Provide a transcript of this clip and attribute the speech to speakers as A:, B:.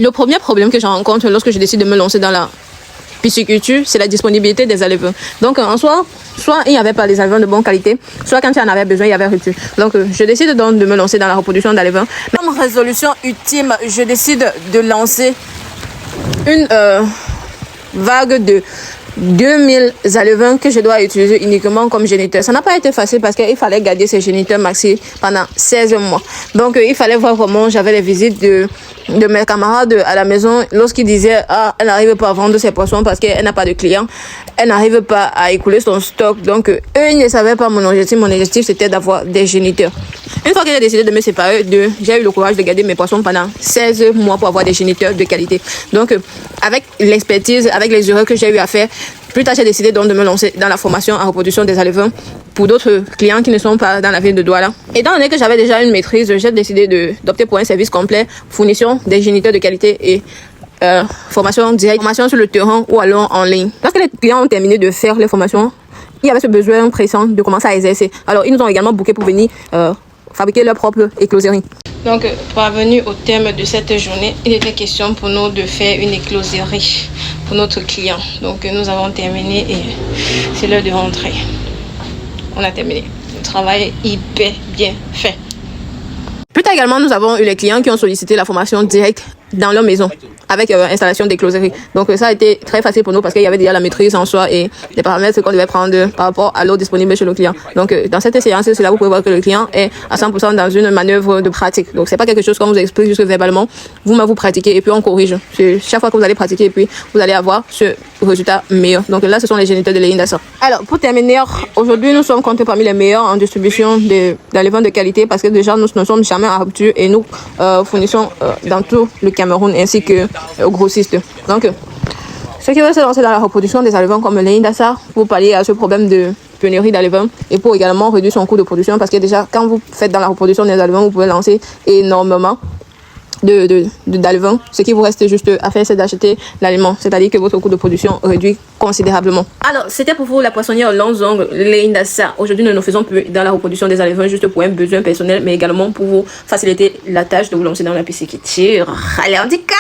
A: Le premier problème que je rencontre lorsque je décide de me lancer dans la pisciculture, c'est la disponibilité des alevins. Donc en soi, soit il n'y avait pas des alevins de bonne qualité, soit quand il y en avait besoin, il y avait rupture. Donc je décide donc de me lancer dans la reproduction d'alevins. Comme résolution ultime, je décide de lancer une vague de 2000 alevins que je dois utiliser uniquement comme géniteur. Ça n'a pas été facile parce qu'il fallait garder ces géniteurs maxi pendant 16 mois. Donc il fallait voir comment j'avais les visites de mes camarades à la maison lorsqu'ils disaient ah, elle n'arrive pas à vendre ses poissons parce qu'elle n'a pas de clients, elle n'arrive pas à écouler son stock. Donc eux ils ne savaient pas mon objectif c'était d'avoir des géniteurs. Une fois que j'ai décidé de me séparer d'eux, j'ai eu le courage de garder mes poissons pendant 16 mois pour avoir des géniteurs de qualité. Donc avec l'expertise, avec les erreurs que j'ai eu à faire, plus tard j'ai décidé donc de me lancer dans la formation en reproduction des alevins pour d'autres clients qui ne sont pas dans la ville de Douala. Étant donné que j'avais déjà une maîtrise, j'ai décidé d'opter pour un service complet, fournition des géniteurs de qualité et formation directe, formation sur le terrain ou alors en ligne. Lorsque les clients ont terminé de faire les formations, il y avait ce besoin pressant de commencer à exercer. Alors ils nous ont également booké pour venir fabriquer leur propre écloserie. Donc, parvenu au terme de cette journée, il était question pour nous de faire une écloserie pour notre client. Donc, nous avons terminé et c'est l'heure de rentrer. On a terminé. Le travail est hyper bien fait. Plus tard également, nous avons eu les clients qui ont sollicité la formation directe dans leur maison avec installation d'écloserie. Donc ça a été très facile pour nous parce qu'il y avait déjà la maîtrise en soi et les paramètres qu'on devait prendre par rapport à l'eau disponible chez le client. Donc dans cette séance, c'est là vous pouvez voir que le client est à 100% dans une manœuvre de pratique. Donc c'est pas quelque chose qu'on vous explique juste verbalement. Vous-même vous pratiquez et puis on corrige. Chaque fois que vous allez pratiquer et puis vous allez avoir ce résultat meilleur. Donc là, ce sont les géniteurs de l'Indassa. Alors pour terminer, aujourd'hui nous sommes comptés parmi les meilleurs en distribution d'alevins de qualité parce que déjà nous ne sommes jamais à rupture et nous fournissons dans tout le Cameroun ainsi que aux grossistes. Donc, ceux qui veulent se lancer dans la reproduction des alevins comme l'Indassa pour pallier à ce problème de pénurie d'alevins et pour également réduire son coût de production parce que déjà quand vous faites dans la reproduction des alevins, vous pouvez lancer énormément d'alevins. Ce qui vous reste juste à faire, c'est d'acheter l'aliment, c'est-à-dire que votre coût de production réduit considérablement. Alors, c'était pour vous la poissonnière longs-ongles l'Indassa. Aujourd'hui, nous ne faisons plus dans la reproduction des alevins juste pour un besoin personnel, mais également pour vous faciliter la tâche de vous lancer dans la pisciculture. Allez, on dit qu'à